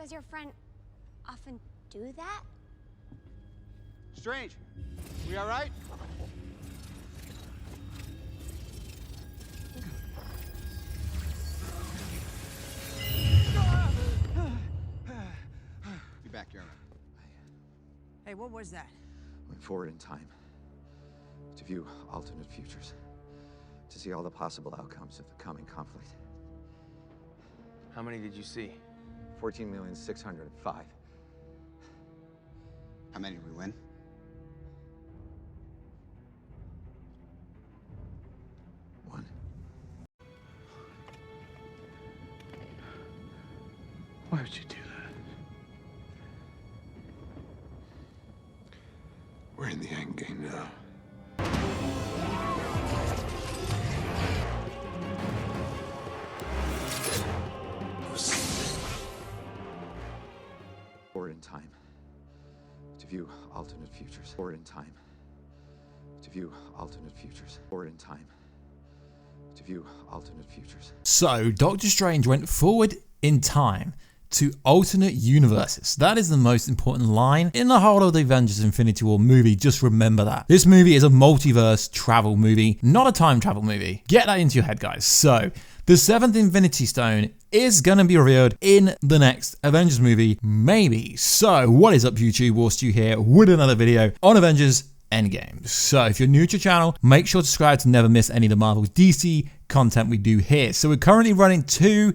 Does your friend often do that? Strange. We all right? Be back here. Hey, what was that? Went forward in time to view alternate futures, to see all the possible outcomes of the coming conflict. How many did you see? 14,605,000. How many did we win? One. Why would you do that? We're in the endgame now. Forward in time to view alternate futures. Forward in time to view alternate futures. Forward in time to view alternate futures. So Doctor Strange went forward in time to alternate universes. That is the most important line in the whole of the Avengers Infinity War movie. Just remember that. This movie is a multiverse travel movie, not a time travel movie. Get that into your head, guys. So the seventh Infinity Stone is going to be revealed in the next Avengers movie, maybe. So what is up, YouTube? Warstu here with another video on Avengers Endgame. So if you're new to the channel, make sure to subscribe to never miss any of the Marvel DC content we do here. So we're currently running two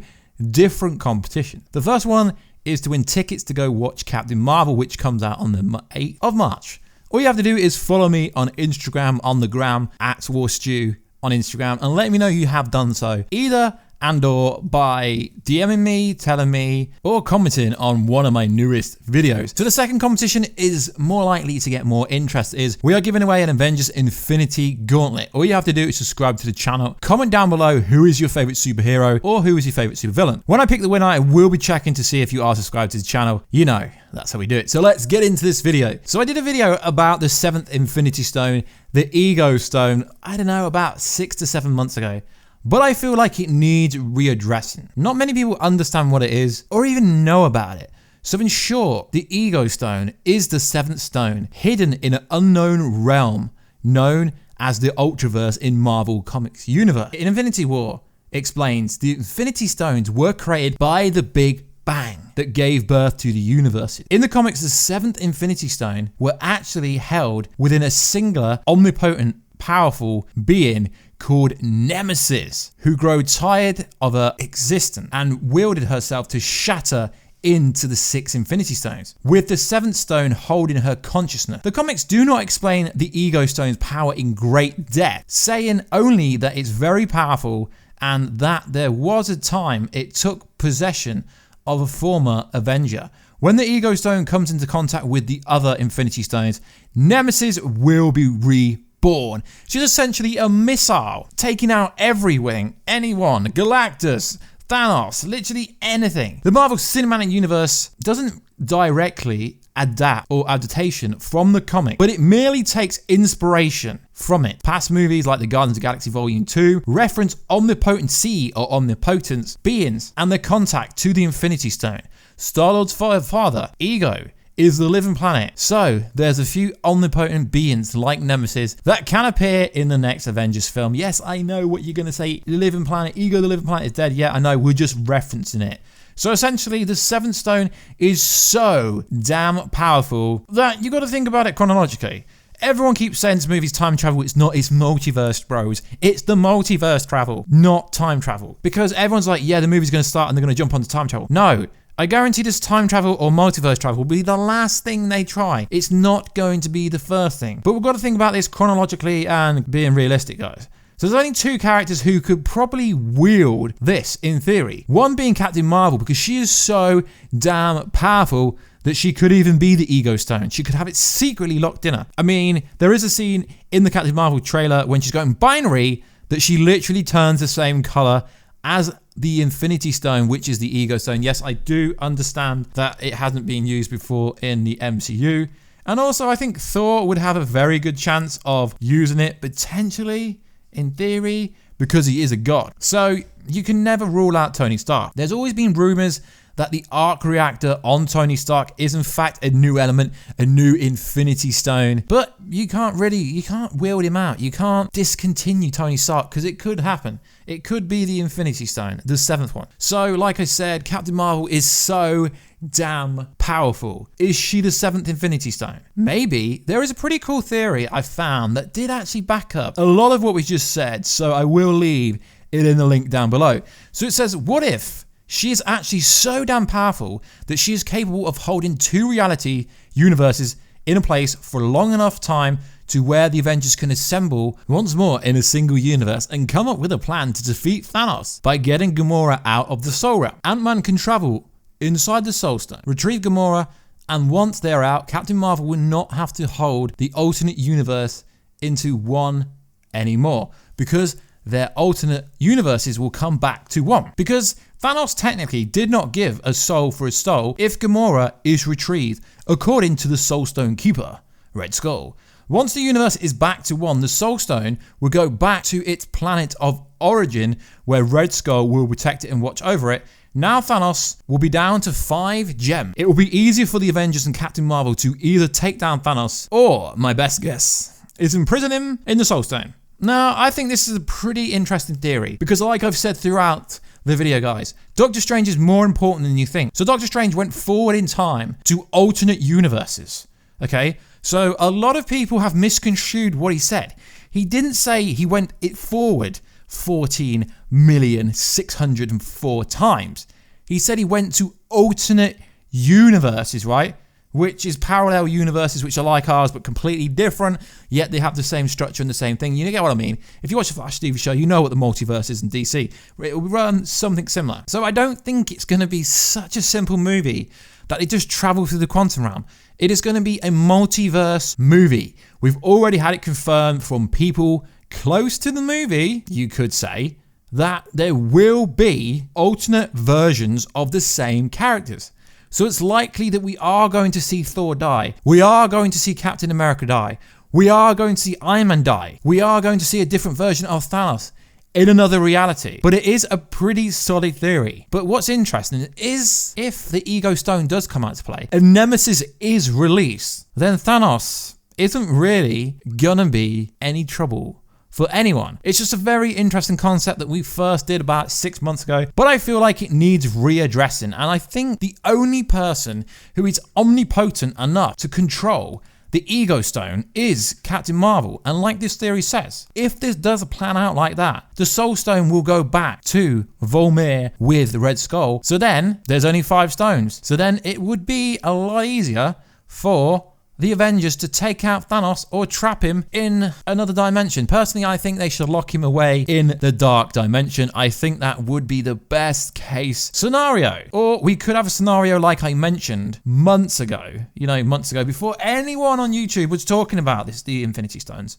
different competitions. The first one is to win tickets to go watch Captain Marvel, which comes out on the 8th of March. All you have to do is follow me on Instagram, on the gram, at Warstu on Instagram, and let me know you have done so, either and or by DMing me, telling me, or commenting on one of my newest videos. So the second competition is more likely to get more interest. We are giving away an Avengers Infinity Gauntlet. All you have to do is subscribe to the channel, comment down below who is your favorite superhero or who is your favorite supervillain. When I pick the winner, I will be checking to see if you are subscribed to the channel. You know, that's how we do it. So let's get into this video. So I did a video about the seventh Infinity Stone, the Ego Stone, I don't know, about 6 to 7 months ago. But I feel like it needs readdressing. Not many people understand what it is or even know about it. So in short, the Ego Stone is the seventh stone hidden in an unknown realm known as the Ultraverse in Marvel Comics universe. In Infinity War explains the Infinity Stones were created by the Big Bang that gave birth to the universe. In the comics, the seventh Infinity Stone were actually held within a singular, omnipotent, powerful being called Nemesis, who grew tired of her existence and wielded herself to shatter into the 6 Infinity Stones, with the 7th stone holding her consciousness. The comics do not explain the Ego Stone's power in great depth, saying only that it's very powerful and that there was a time it took possession of a former Avenger. When the Ego Stone comes into contact with the other Infinity Stones, Nemesis will be reborn. She's essentially a missile, taking out everything, anyone, Galactus, Thanos, literally anything. The Marvel Cinematic Universe doesn't directly adapt or adaptation from the comic, but it merely takes inspiration from it. Past movies like the Guardians of the Galaxy Volume 2 reference omnipotency or omnipotence beings and their contact to the Infinity Stone. Star-Lord's father, Ego, is the living planet. So there's a few omnipotent beings like Nemesis that can appear in the next Avengers film. Yes, I know what you're going to say. The living planet, Ego, the living planet is dead. Yeah, I know. We're just referencing it. So essentially, the 7th stone is so damn powerful that you got to think about it chronologically. Everyone keeps saying this movie's time travel. It's not. It's multiverse, bros. It's the multiverse travel, not time travel. Because everyone's like, yeah, the movie's going to start and they're going to jump onto time travel. No. I guarantee this time travel or multiverse travel will be the last thing they try. It's not going to be the first thing. But we've got to think about this chronologically and being realistic, guys. So there's only 2 characters who could probably wield this in theory. One being Captain Marvel, because she is so damn powerful that she could even be the Ego Stone. She could have it secretly locked in her. I mean, there is a scene in the Captain Marvel trailer when she's going binary that she literally turns the same color as the Infinity Stone, which is the Ego Stone. Yes, I do understand that it hasn't been used before in the MCU. And also, I think Thor would have a very good chance of using it, potentially, in theory, because he is a god. So you can never rule out Tony Stark. There's always been rumors that the arc reactor on Tony Stark is in fact a new element, a new Infinity Stone. But you can't wield him out. You can't discontinue Tony Stark because it could happen. It could be the Infinity Stone, the 7th one. So like I said, Captain Marvel is so damn powerful. Is she the 7th Infinity Stone? Maybe. There is a pretty cool theory I found that did actually back up a lot of what we just said, so I will leave it in the link down below. So it says, what if she is actually so damn powerful that she is capable of holding 2 reality universes in a place for long enough time to where the Avengers can assemble once more in a single universe and come up with a plan to defeat Thanos by getting Gamora out of the Soul Realm. Ant-Man can travel inside the Soul Stone, retrieve Gamora, and once they're out, Captain Marvel will not have to hold the alternate universe into one anymore because their alternate universes will come back to one. Because Thanos technically did not give a soul for a soul if Gamora is retrieved, according to the Soul Stone Keeper, Red Skull. Once the universe is back to one, the Soul Stone will go back to its planet of origin where Red Skull will protect it and watch over it. Now Thanos will be down to 5 gems. It will be easier for the Avengers and Captain Marvel to either take down Thanos or, my best guess, is imprison him in the Soul Stone. Now, I think this is a pretty interesting theory because like I've said throughout the video, guys, Doctor Strange is more important than you think. So Doctor Strange went forward in time to alternate universes, okay? So a lot of people have misconstrued what he said. He didn't say he went it forward 14,604 times. He said he went to alternate universes, right? Which is parallel universes which are like ours but completely different, yet they have the same structure and the same thing. You get what I mean? If you watch the Flash TV show, you know what the multiverse is in DC. It will run something similar. So I don't think it's going to be such a simple movie that they just travel through the quantum realm. It is going to be a multiverse movie. We've already had it confirmed from people close to the movie, you could say, that there will be alternate versions of the same characters. So it's likely that we are going to see Thor die. We are going to see Captain America die. We are going to see Iron Man die. We are going to see a different version of Thanos in another reality. But it is a pretty solid theory. But what's interesting is if the Ego Stone does come out to play and Nemesis is released, then Thanos isn't really gonna be any trouble for anyone. It's just a very interesting concept that we first did about 6 months ago, but I feel like it needs readdressing. And I think the only person who is omnipotent enough to control the Ego Stone is Captain Marvel. And like this theory says, if this does plan out like that, the Soul Stone will go back to Volmir with the Red Skull. So then there's only 5 stones. So then it would be a lot easier for the Avengers to take out Thanos or trap him in another dimension. Personally, I think they should lock him away in the dark dimension. I think that would be the best case scenario. Or we could have a scenario like I mentioned months ago, before anyone on YouTube was talking about this, the Infinity Stones,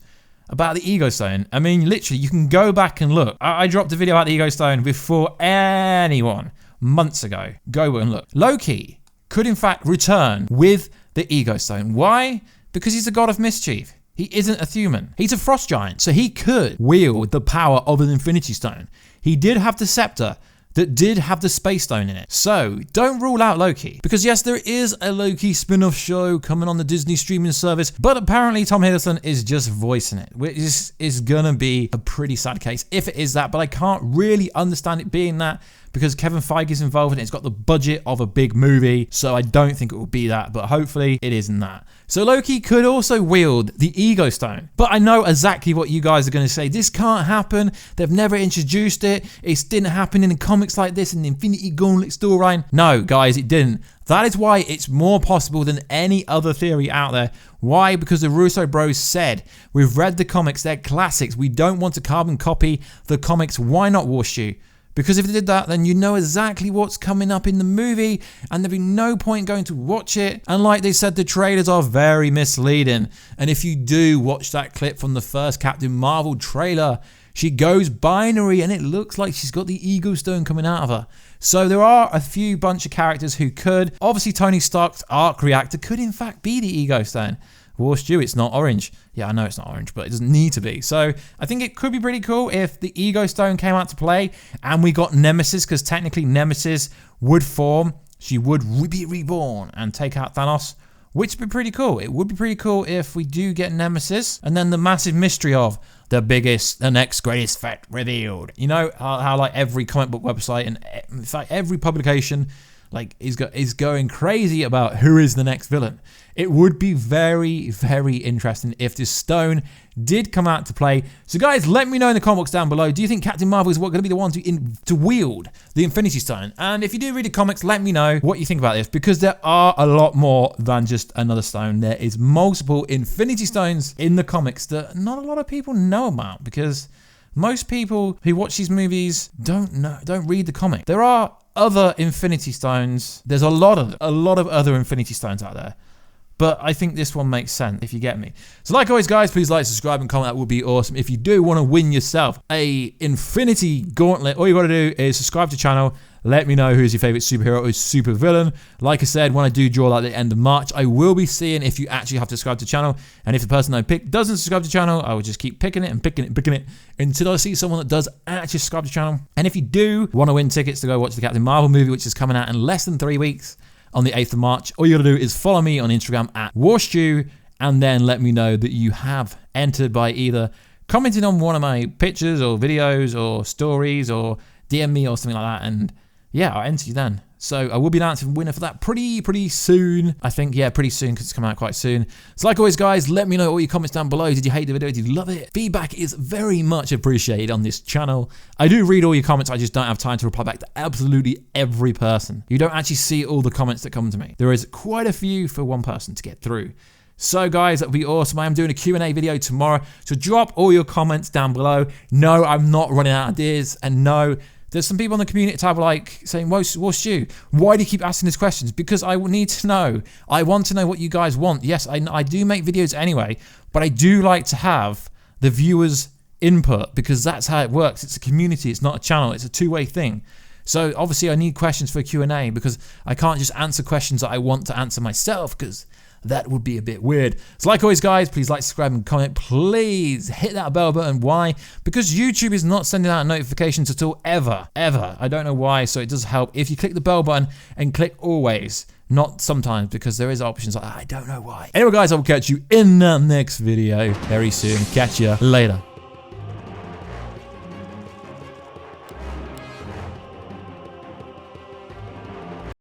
about the Ego Stone. I mean, literally, you can go back and look. I dropped a video about the Ego Stone before anyone months ago. Go and look. Loki could in fact return with the Ego Stone. Why? Because he's a god of mischief. He isn't a human. He's a frost giant, so he could wield the power of an Infinity Stone. He did have the scepter that did have the Space Stone in it. So don't rule out Loki. Because yes, there is a Loki spin-off show coming on the Disney streaming service, but apparently Tom Hiddleston is just voicing it, which is gonna be a pretty sad case if it is that, but I can't really understand it being that because Kevin Feige is involved and it's got the budget of a big movie, so I don't think it will be that, but hopefully it isn't that. So Loki could also wield the Ego Stone, but I know exactly what you guys are going to say. This can't happen. They've never introduced it. It didn't happen in the comics like this in the Infinity Gauntlet storyline. No, guys, it didn't. That is why it's more possible than any other theory out there. Why? Because the Russo bros said, we've read the comics, they're classics. We don't want to carbon copy the comics. Why not Warstu? Because if they did that, then you know exactly what's coming up in the movie and there'd be no point going to watch it. And like they said, the trailers are very misleading. And if you do watch that clip from the first Captain Marvel trailer, she goes binary and it looks like she's got the Ego Stone coming out of her. So there are a few bunch of characters who could. Obviously, Tony Stark's arc reactor could in fact be the Ego Stone. Warstu, it's not orange. Yeah, I know it's not orange, but it doesn't need to be. So I think it could be pretty cool if the Ego Stone came out to play and we got Nemesis, because technically Nemesis would form she would be reborn and take out Thanos, which would be pretty cool. It would be pretty cool if we do get Nemesis, and then the massive mystery of the next greatest threat revealed. You know how like every comic book website and in fact every publication like is going crazy about who is the next villain. It would be very, very interesting if this stone did come out to play. So guys, let me know in the comments down below. Do you think Captain Marvel is going to be the one to wield the Infinity Stone? And if you do read the comics, let me know what you think about this, because there are a lot more than just another stone. There is multiple Infinity Stones in the comics that not a lot of people know about, because most people who watch these movies don't read the comic. There are other Infinity Stones. There's a lot of other Infinity Stones out there. But I think this one makes sense, if you get me. So like always, guys, please like, subscribe, and comment. That would be awesome. If you do want to win yourself a Infinity Gauntlet, all you got to do is subscribe to the channel. Let me know who's your favorite superhero or super villain. Like I said, when I do draw at the end of March, I will be seeing if you actually have to subscribe to the channel. And if the person I pick doesn't subscribe to the channel, I will just keep picking it and picking it and picking it until I see someone that does actually subscribe to the channel. And if you do want to win tickets to go watch the Captain Marvel movie, which is coming out in less than 3 weeks, on the 8th of March, all you gotta do is follow me on Instagram at Warstu, and then let me know that you have entered by either commenting on one of my pictures or videos or stories, or DM me or something like that, and yeah, I'll enter you then. So I will be announcing a winner for that pretty soon. I think, yeah, pretty soon, because it's coming out quite soon. So like always, guys, let me know all your comments down below. Did you hate the video? Did you love it? Feedback is very much appreciated on this channel. I do read all your comments. I just don't have time to reply back to absolutely every person. You don't actually see all the comments that come to me. There is quite a few for one person to get through. So guys, that would be awesome. I am doing a Q&A video tomorrow. So drop all your comments down below. No, I'm not running out of ideas. And no, there's some people on the community tab like saying, what's you? Why do you keep asking these questions? Because I need to know. I want to know what you guys want. Yes, I do make videos anyway, but I do like to have the viewers' input, because that's how it works. It's a community. It's not a channel. It's a two-way thing. So obviously I need questions for Q&A, because I can't just answer questions that I want to answer myself, because that would be a bit weird. So like always, guys, please like, subscribe, and comment. Please hit that bell button. Why? Because YouTube is not sending out notifications at all, ever. I don't know why, so it does help if you click the bell button and click always, not sometimes, because there is options like that. I don't know why. Anyway, guys, I will catch you in the next video very soon. Catch you later.